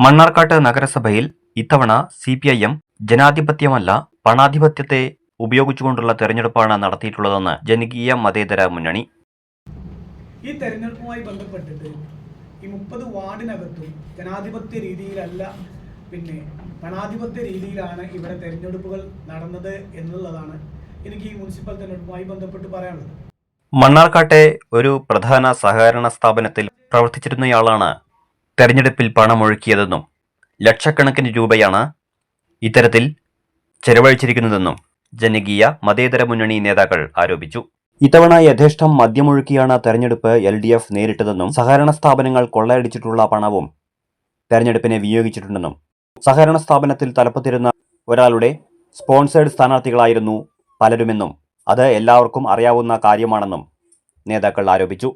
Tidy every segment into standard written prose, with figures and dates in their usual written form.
മണ്ണാർക്കാട് നഗരസഭയിൽ ഇത്തവണ സിപിഐഎം ജനാധിപത്യമല്ല പണാധിപത്യത്തെ ഉപയോഗിച്ചുകൊണ്ടുള്ള തെരഞ്ഞെടുപ്പാണ് നടത്തിയിട്ടുള്ളതെന്ന് ജനകീയ മതേതര മുന്നണി. ഈ തെരഞ്ഞെടുപ്പുമായി ബന്ധപ്പെട്ടിട്ട് ഈ 30 വാർഡിനകത്തും ജനാധിപത്യ രീതിയിലല്ല, പിന്നെ പണാധിപത്യ രീതിയിലാണ് ഇവിടെ തെരഞ്ഞെടുപ്പുകൾ നടന്നത് എന്നുള്ളതാണ് എനിക്ക് ഈ മുനിസിപ്പൽ തെരഞ്ഞെടുപ്പുമായി ബന്ധപ്പെട്ട് പറയാനുള്ളത്. മണ്ണാർക്കാട്ടെ ഒരു പ്രധാന സഹകരണ സ്ഥാപനത്തിൽ പ്രവർത്തിച്ചിരുന്നയാളാണ് തെരഞ്ഞെടുപ്പിൽ പണമൊഴുക്കിയതെന്നും ലക്ഷക്കണക്കിന് രൂപയാണ് ഇത്തരത്തിൽ ചെലവഴിച്ചിരിക്കുന്നതെന്നും ജനകീയ മതേതര മുന്നണി നേതാക്കൾ ആരോപിച്ചു. ഇത്തവണ യഥേഷ്ടം മദ്യമൊഴുക്കിയാണ് തെരഞ്ഞെടുപ്പ് LDF നേരിട്ടതെന്നും സഹകരണ സ്ഥാപനങ്ങൾ കൊള്ളയടിച്ചിട്ടുള്ള പണവും തെരഞ്ഞെടുപ്പിനെ വിനിയോഗിച്ചിട്ടുണ്ടെന്നും സഹകരണ സ്ഥാപനത്തിൽ തലപ്പത്തിരുന്ന ഒരാളുടെ സ്പോൺസേഡ് സ്ഥാനാർത്ഥികളായിരുന്നു പലരുമെന്നും അത് എല്ലാവർക്കും അറിയാവുന്ന കാര്യമാണെന്നും നേതാക്കൾ ആരോപിച്ചു.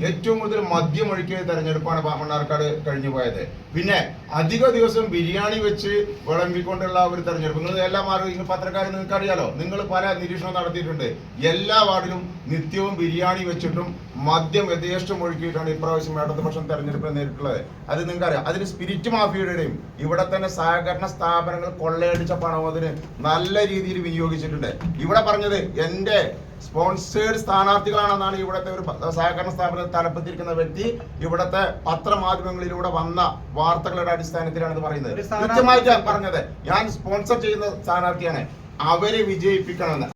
ഏറ്റവും കൂടുതൽ മദ്യമൊഴുക്കിയ തെരഞ്ഞെടുപ്പാണ് മണ്ണാർക്കാട് കഴിഞ്ഞു പോയത്. പിന്നെ അധിക ദിവസം ബിരിയാണി വെച്ച് വിളമ്പിക്കൊണ്ടുള്ള ഒരു തെരഞ്ഞെടുപ്പ്. നിങ്ങൾ എല്ലാ മാർഗം പത്രക്കാരും നിങ്ങൾക്ക് അറിയാലോ, നിങ്ങൾ പല നിരീക്ഷണം നടത്തിയിട്ടുണ്ട്. എല്ലാ വാർഡിലും നിത്യവും ബിരിയാണി വെച്ചിട്ടും മദ്യം യഥേഷ്ടം ഒഴുക്കിയിട്ടാണ് ഇപ്രാവശ്യം ഇടതുപക്ഷം തെരഞ്ഞെടുപ്പ് നേരിട്ടുള്ളത്. അത് നിങ്ങൾക്കറിയാം. അതിന് സ്പിരിറ്റ് മാഫിയയുടെയും ഇവിടെ തന്നെ സഹകരണ സ്ഥാപനങ്ങൾ കൊള്ളയടിച്ച പണം അതിന് നല്ല രീതിയിൽ വിനിയോഗിച്ചിട്ടുണ്ട്. ഇവിടെ പറഞ്ഞത് എൻ്റെ സ്പോൺസേഡ് സ്ഥാനാർത്ഥികളാണെന്നാണ് ഇവിടുത്തെ ഒരു സഹകരണ സ്ഥാപനത്തിൽ തലപ്പത്തിരിക്കുന്ന വ്യക്തി ഇവിടുത്തെ പത്രമാധ്യമങ്ങളിലൂടെ വന്ന വാർത്തകളുടെ അടിസ്ഥാനത്തിലാണ് ഇത് പറയുന്നത്. കൃത്യമായിട്ട് പറഞ്ഞത് ഞാൻ സ്പോൺസർ ചെയ്യുന്ന സ്ഥാനാർത്ഥിയാണ്, അവരെ വിജയിപ്പിക്കണമെന്ന്.